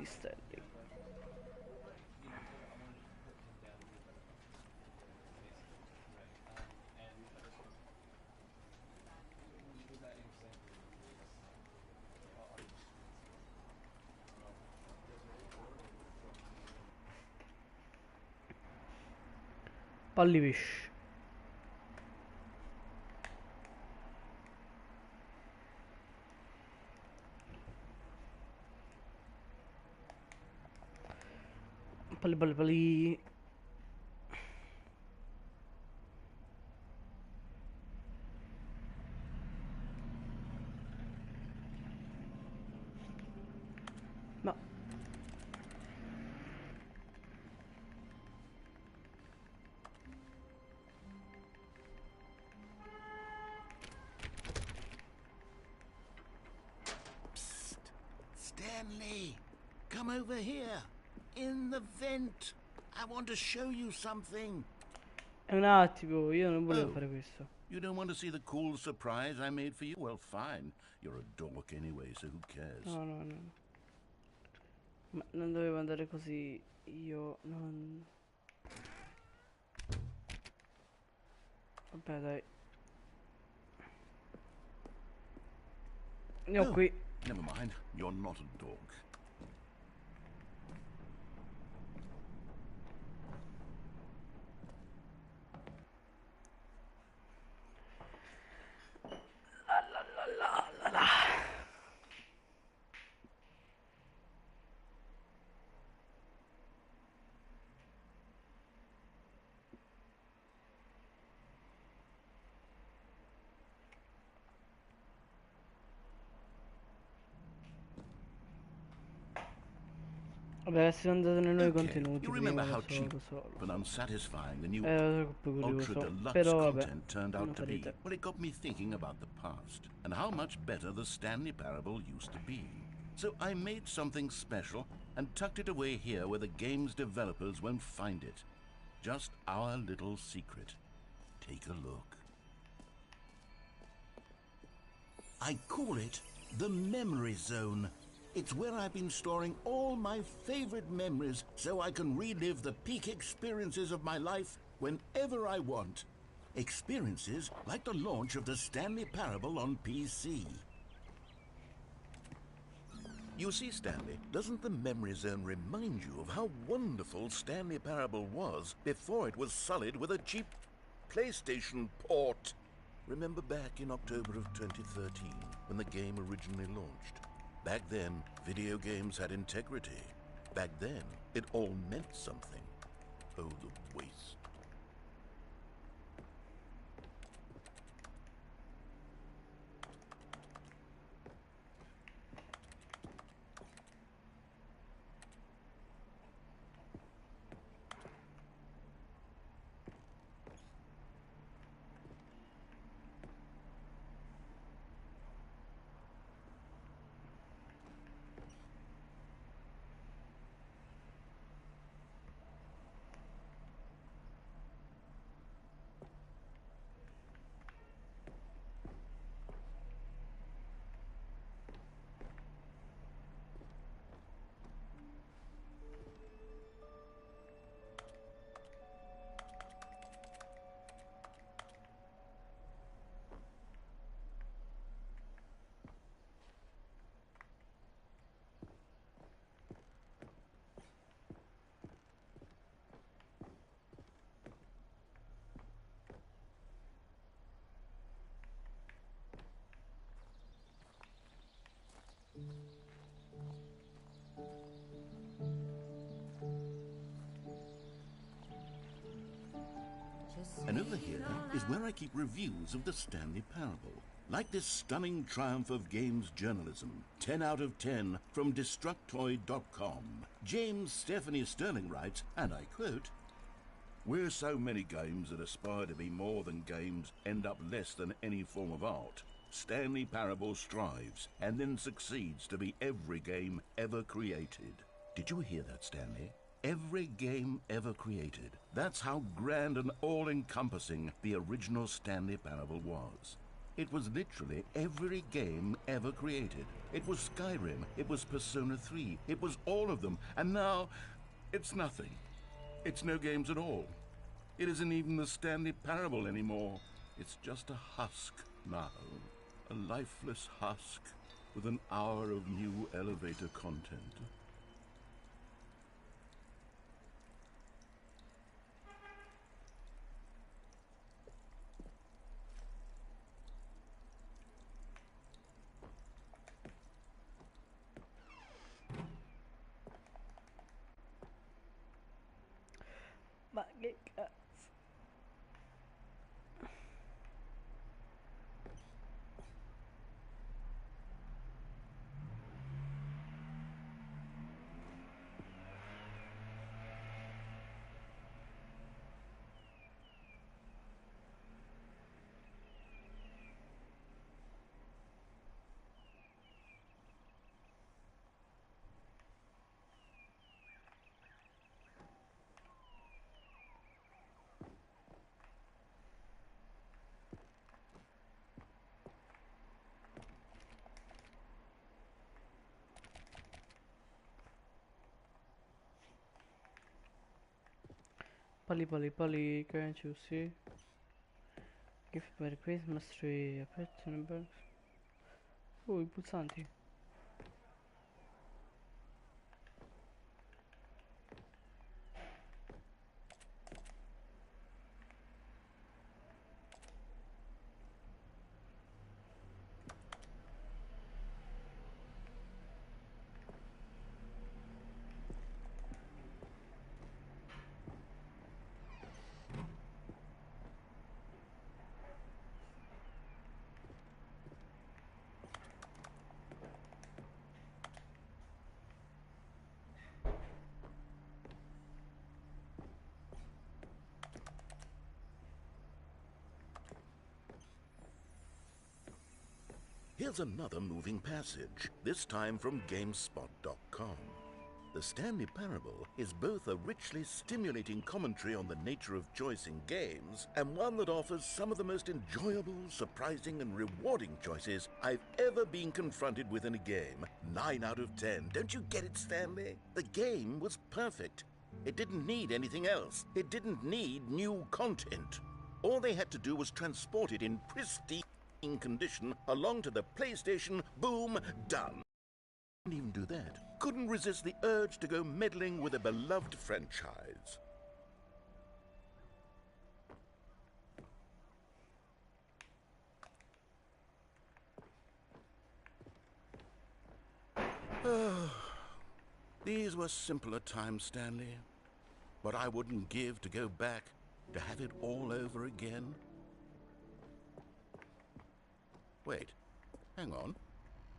Stanley. Pallivish. Palli. No. Psst. Stanley, come over here. In the vent. I want to show you something. È un attimo, io non volevo fare questo. You don't want to see the cool surprise I made for you? Well, fine. You're a dork anyway, so who cares? No. Ma non dovevo andare così. Io non... Vabbè, dai. Ne ho qui. Never mind. You're not a dork. La. Vabbè, siamo andati nei nuovi contenuti. You remember how Prima, cheap but unsatisfying the new troppo ultra curioso. deluxe Però vabbè, content turned non out to be? farete. Well, it got me thinking about the past and how much better the Stanley Parable used to be. So I made something special and tucked it away here where the game's developers won't find it. Just our little secret. Take a look. I call it the Memory Zone. It's where I've been storing all my favorite memories so I can relive the peak experiences of my life whenever I want. Experiences like the launch of the Stanley Parable on PC. You see, Stanley, doesn't the Memory Zone remind you of how wonderful Stanley Parable was before it was sullied with a cheap PlayStation port? Remember back in October of 2013 when the game originally launched? Back then, video games had integrity. Back then, it all meant something. Oh, the waste. And over here is where I keep reviews of the Stanley Parable. Like this stunning triumph of games journalism, 10 out of 10 from Destructoid.com. James Stephanie Sterling writes, and I quote, "Where so many games that aspire to be more than games end up less than any form of art, Stanley Parable strives and then succeeds to be every game ever created." Did you hear that, Stanley? Every game ever created. That's how grand and all-encompassing the original Stanley Parable was. It was literally every game ever created. It was Skyrim, it was Persona 3, it was all of them, and now it's nothing. It's no games at all. It isn't even the Stanley Parable anymore. It's just a husk now. A lifeless husk with an hour of new elevator content. Ma che cazzo? Polly, can't you see? Gift by the Christmas tree, a pet in a box. Oh, i pulsanti. Here's another moving passage, this time from GameSpot.com. The Stanley Parable is both a richly stimulating commentary on the nature of choice in games, and one that offers some of the most enjoyable, surprising, and rewarding choices I've ever been confronted with in a game. 9 out of 10. Don't you get it, Stanley? The game was perfect. It didn't need anything else. It didn't need new content. All they had to do was transport it in pristine condition along to the PlayStation. Boom, done. Couldn't even do that. Couldn't resist the urge to go meddling with a beloved franchise. These were simpler times, Stanley. What I wouldn't give to go back, to have it all over again. Wait, hang on.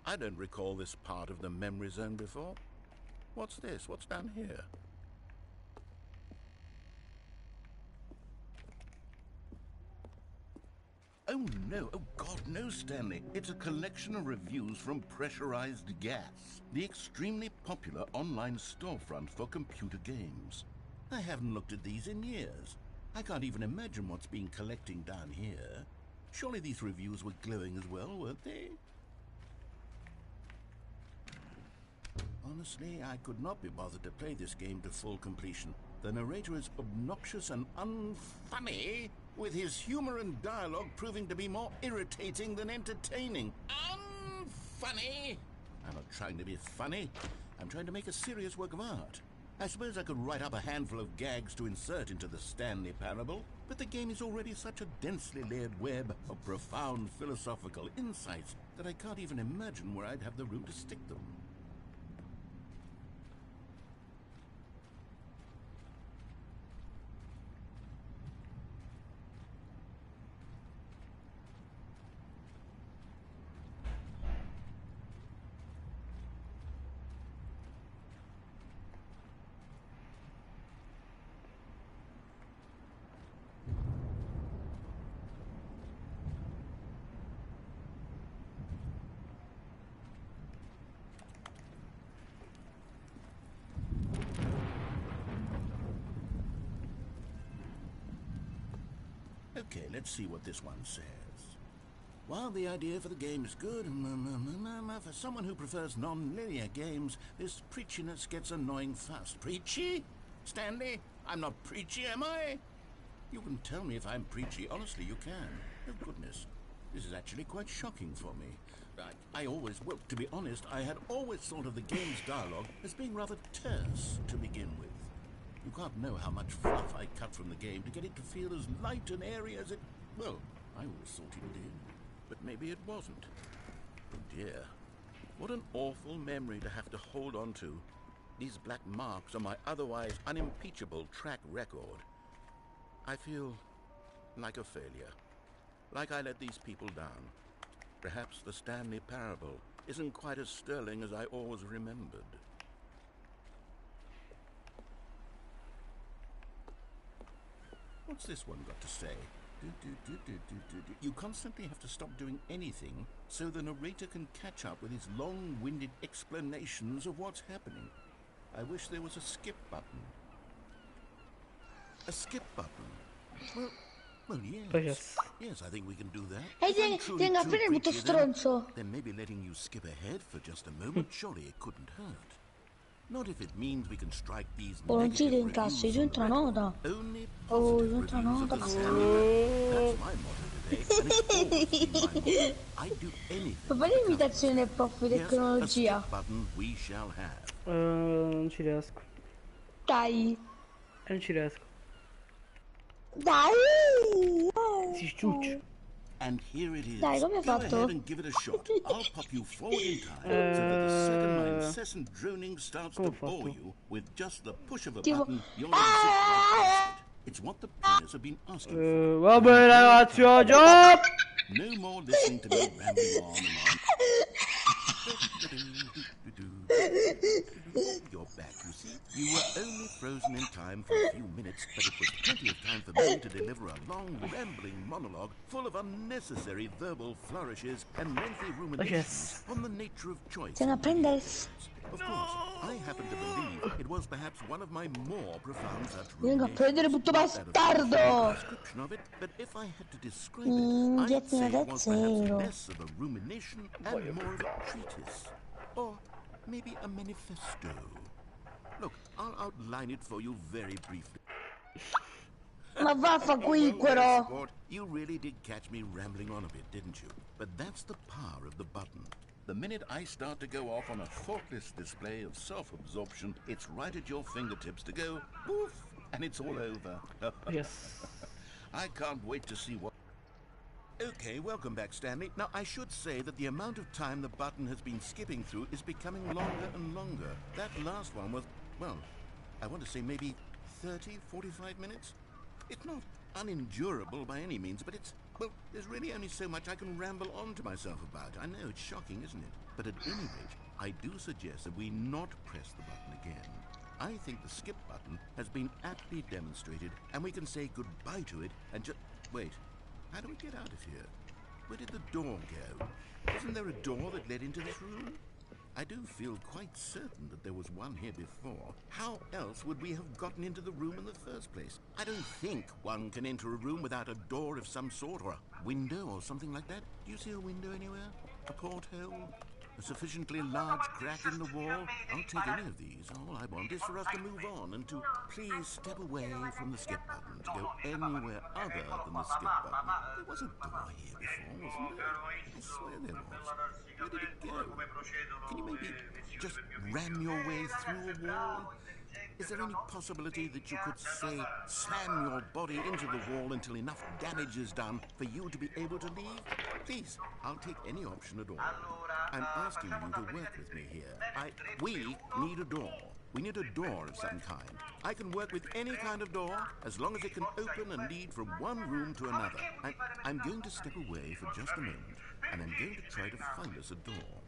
I don't recall this part of the memory zone before. What's this? What's down here? Oh no, oh God, no, Stanley. It's a collection of reviews from Pressurized Gas, the extremely popular online storefront for computer games. I haven't looked at these in years. I can't even imagine what's been collecting down here. Surely these reviews were glowing as well, weren't they? Honestly, I could not be bothered to play this game to full completion. The narrator is obnoxious and unfunny, with his humor and dialogue proving to be more irritating than entertaining. Unfunny! I'm not trying to be funny. I'm trying to make a serious work of art. I suppose I could write up a handful of gags to insert into the Stanley Parable, but the game is already such a densely layered web of profound philosophical insights that I can't even imagine where I'd have the room to stick them. Okay, let's see what this one says. While the idea for the game is good, for someone who prefers non-linear games, this preachiness gets annoying fast. Preachy? Stanley? I'm not preachy, am I? You can tell me if I'm preachy. Honestly, you can. Oh, goodness. This is actually quite shocking for me. Well, to be honest, I had always thought of the game's dialogue as being rather terse to begin with. You can't know how much fluff I cut from the game to get it to feel as light and airy as it... Well, I always thought it did. But maybe it wasn't. Oh dear. What an awful memory to have to hold on to. These black marks on my otherwise unimpeachable track record. I feel like a failure. Like I let these people down. Perhaps the Stanley parable isn't quite as sterling as I always remembered. What's this one got to say? You constantly have to stop doing anything so the narrator can catch up with his long-winded explanations of what's happening. I wish there was a skip button. A skip button? Well, yes. Yes, I think we can do that. Tenga appena il butto stronzo. Then maybe letting you skip ahead for just a moment, surely it couldn't hurt. Not if it means we can strike these Volontieri in classe, io entro una nota. Oh, io entro una nota. That's my motto today. I do anything. Ma fai l'imitazione del prof di tecnologia. Non ci riesco. Dai. Non ci riesco. Dai. Si sciuccia. And here it is. Dai, come hai Go fatto? ahead and give it a shot. I'll pop you forward in time so that the second my incessant droning starts to bore you with just the push of a button, you'll exit right past it. It's what the players have been asking for. Va bene ragazzi, job! No more listening to me rambling on and on. You're back, you see. You were only frozen in time for a few minutes, but it was plenty of time for me to deliver a long, rambling monologue full of unnecessary verbal flourishes and lengthy ruminations on the nature of choice. Stiamo a prendere. Of course, I happen to believe it was perhaps one of my more profound such Vengo a prendere tutto bastardo. description of it, but if I had to describe it, I'd say it was perhaps less of a rumination and more of a treatise. Or maybe a manifesto. Look, I'll outline it for you very briefly. Ma vaffanculo. You really did catch me rambling on a bit, didn't you? But that's the power of the button. The minute I start to go off on a thoughtless display of self-absorption, it's right at your fingertips to go poof, and it's all over. Yes. I can't wait to see what... Okay, welcome back, Stanley. Now, I should say that the amount of time the button has been skipping through is becoming longer and longer. That last one was, well, I want to say maybe 30, 45 minutes? It's not unendurable by any means, but it's, well, there's really only so much I can ramble on to myself about. I know, it's shocking, isn't it? But at any rate, I do suggest that we not press the button again. I think the skip button has been aptly demonstrated, and we can say goodbye to it and just... Wait, how do we get out of here? Where did the door go? Wasn't there a door that led into this room? I do feel quite certain that there was one here before. How else would we have gotten into the room in the first place? I don't think one can enter a room without a door of some sort, or a window or something like that. Do you see a window anywhere? A porthole? A sufficiently large crack in the wall? I'll take any of these. All I want is for us to move on and to please step away from the skip button, to go anywhere other than the skip button. There was a door here before, wasn't there? I swear there was. Where did it go? Can you maybe just ram your way through a wall? Is there any possibility that you could, say, slam your body into the wall until enough damage is done for you to be able to leave? Please, I'll take any option at all. I'm asking you to work with me here. We need a door. We need a door of some kind. I can work with any kind of door as long as it can open and lead from one room to another. I'm going to step away for just a moment, and I'm going to try to find us a door.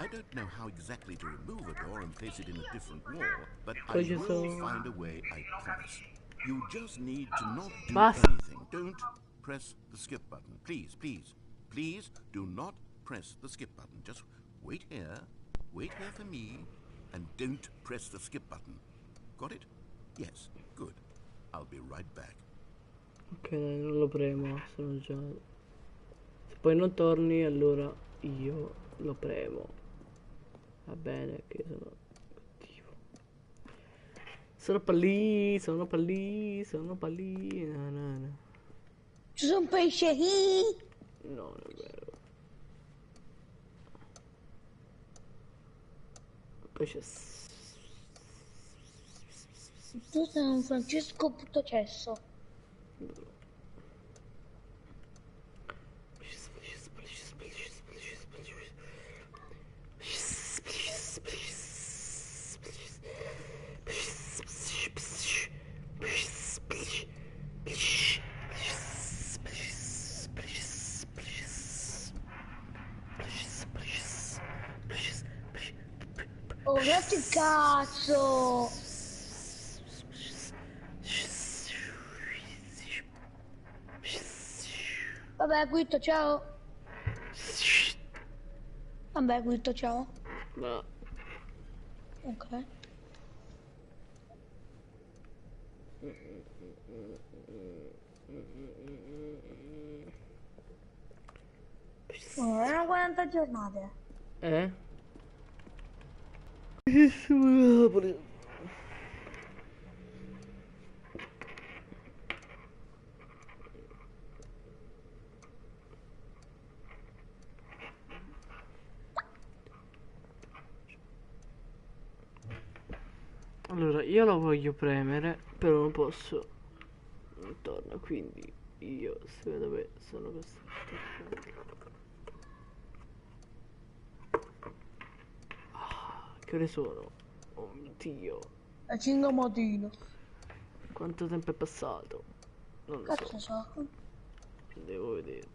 I don't know how exactly to remove a door and place it in a different wall, but I will find a way, I promise. You just need to not do anything. Don't press the skip button. Please, please, please do not press the skip button. Just wait here for me, and don't press the skip button. Got it? Yes, good. I'll be right back. Ok, non lo premo, sono già... Se poi non torni, allora io lo premo. Va bene, che sono cattivo. Sono pallì. No. Ci sono pesce. No, non è vero. Pesce. Tu sei un Francesco Puttocesso. Oh, metti il cazzo! Vabbè, Guido, ciao. Vabbè, Guido, ciao. No. Ok. Oh, erano 40 giornate. Eh? Allora, io lo voglio premere, però non posso. Non torna, quindi io se vedo dove sono costretto. Che ore sono? Oh mio Dio. A 5 mattino. Quanto tempo è passato? Non lo Cazzo so. so. Devo vedere.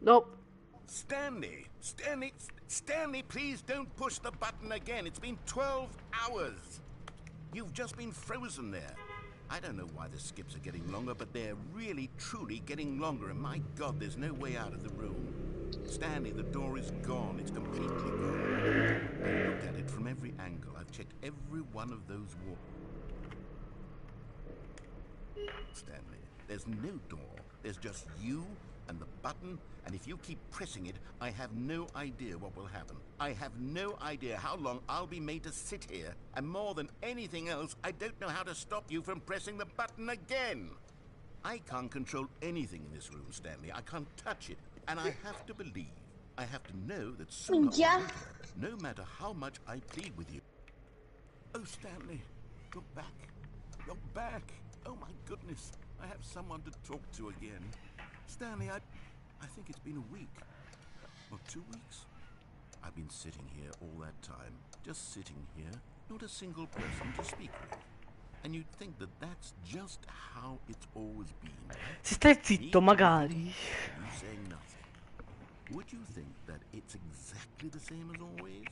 No. Stanley, please don't push the button again. It's been 12 hours. You've just been frozen there. I don't know why the skips are getting longer, but they're really, truly getting longer. And my God, there's no way out of the room. Stanley, the door is gone. It's completely gone. I've looked at it from every angle. I've checked every one of those walls. Stanley, there's no door. There's just you and the button, and if you keep pressing it, I have no idea what will happen. I have no idea how long I'll be made to sit here, and more than anything else, I don't know how to stop you from pressing the button again. I can't control anything in this room, Stanley. I can't touch it, and I have to believe, I have to know that sooner or Yeah. later, no matter how much I plead with you. Oh, Stanley, you're back. You're back. Oh, my goodness. I have someone to talk to again. Stanley, I think it's been a week. Or 2 weeks. I've been sitting here all that time. Just sitting here. Not a single person to speak with. And you'd think that that's just how it's always been. Se stai Me zitto, talking, magari. you saying nothing. Would you think that it's exactly the same as always?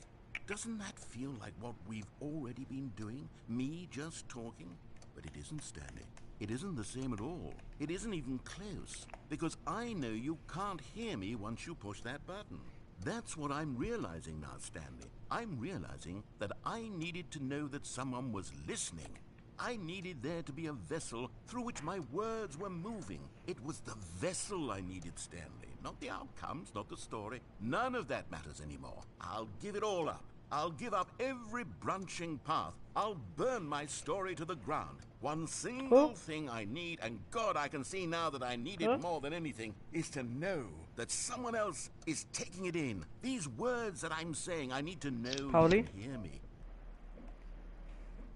Doesn't that feel like what we've already been doing? Me just talking? But it isn't, Stanley. It isn't the same at all. It isn't even close. Because I know you can't hear me once you push that button. That's what I'm realizing now, Stanley. I'm realizing that I needed to know that someone was listening. I needed there to be a vessel through which my words were moving. It was the vessel I needed, Stanley. Not the outcomes, not the story. None of that matters anymore. I'll give it all up. I'll give up every branching path. I'll burn my story to the ground. One single thing I need, and God, I can see now that I need it more than anything, is to know that someone else is taking it in. These words that I'm saying, I need to know you can hear me.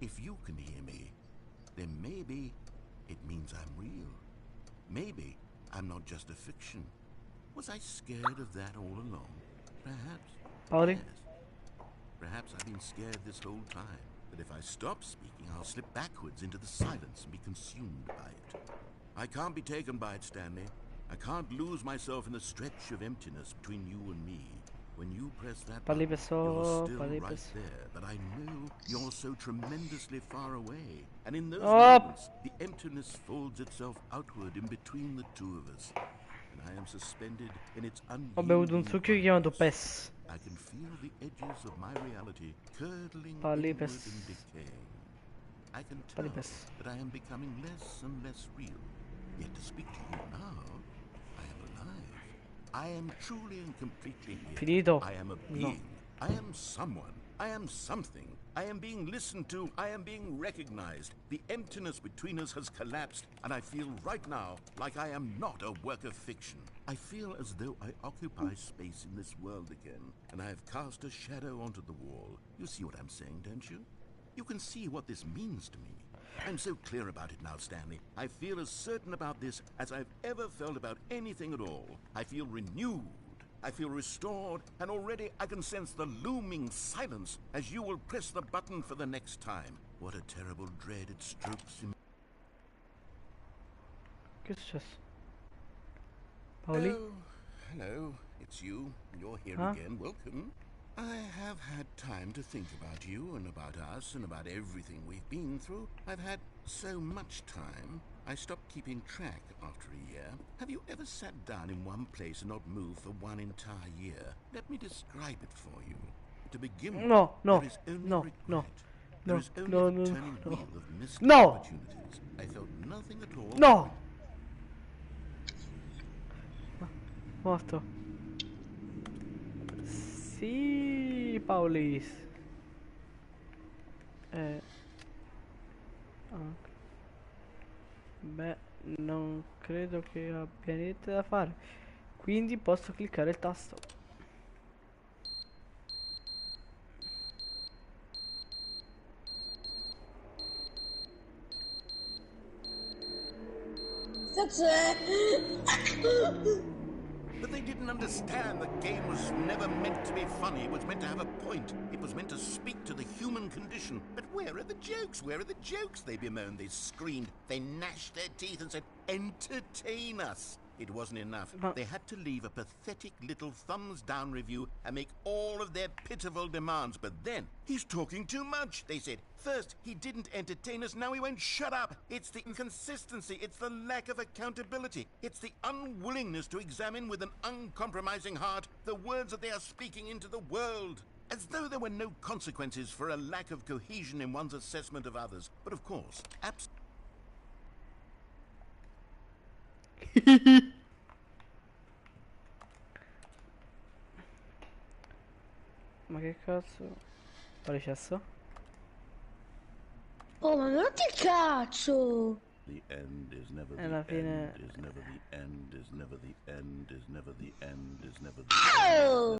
If you can hear me, then maybe it means I'm real. Maybe I'm not just a fiction. Was I scared of that all along? Perhaps. Yes. Perhaps I've been scared this whole time, that if I stop speaking, I'll slip backwards into the silence and be consumed by it. I can't be taken by it, Stanley. I can't lose myself in the stretch of emptiness between you and me, When you press that Parli button, you're peso, still parli right peso. there, but I know you're so tremendously far away. And in those Oh! moments, the emptiness folds itself outward in between the two of us. And I am suspended in its Ho bevuto un unyielding succhio chiamato brightness. PES. I can feel the edges of my reality curdling Parli inward PES. and decaying. I can Parli tell PES. that I am becoming less and less real. Yet to speak to you now, I am alive. I am truly and completely here. Finito? I am a No. being. I am someone. I am something. I am being listened to. I am being recognized. The emptiness between us has collapsed, and I feel right now like I am not a work of fiction. I feel as though I occupy space in this world again, and I have cast a shadow onto the wall. You see what I'm saying, don't you? You can see what this means to me. I'm so clear about it now, Stanley. I feel as certain about this as I've ever felt about anything at all. I feel renewed. I feel restored, and already I can sense the looming silence as you will press the button for the next time. What a terrible dread it strokes in. Che è successo? Paoli? Oh, hello. It's you. You're here Huh? again. Welcome. I have had time to think about you and about us and about everything we've been through. I've had so much time. I stopped keeping track after a year. Have you ever sat down in one place and not moved for one entire year? Let me describe it for you. To begin with, No, no, there is only no, regret. no, There no, is only no, the no, turning no. wheel of missed No! opportunities. I felt nothing at all. No! Morto. Sì, Paulis. Ah. Beh, non credo che abbia niente da fare. Quindi posso cliccare il tasto. Cazzo è? But they didn't understand the game was never meant to be funny. It was meant to have a point. It was meant to speak to the human condition. But where are the jokes? Where are the jokes? They bemoaned, they screamed, they gnashed their teeth and said, entertain us. It wasn't enough. But They had to leave a pathetic little thumbs-down review and make all of their pitiful demands. But then, he's talking too much, they said. First, he didn't entertain us, now he won't shut up. It's the inconsistency, it's the lack of accountability. It's the unwillingness to examine with an uncompromising heart the words that they are speaking into the world. As though there were no consequences for a lack of cohesion in one's assessment of others. But of course, ma che cazzo? Quale cesso? Oh, ma non ti cazzo! the end is never the alla fine end, is never the end, is never the end, is never the end, is never the end. Oh!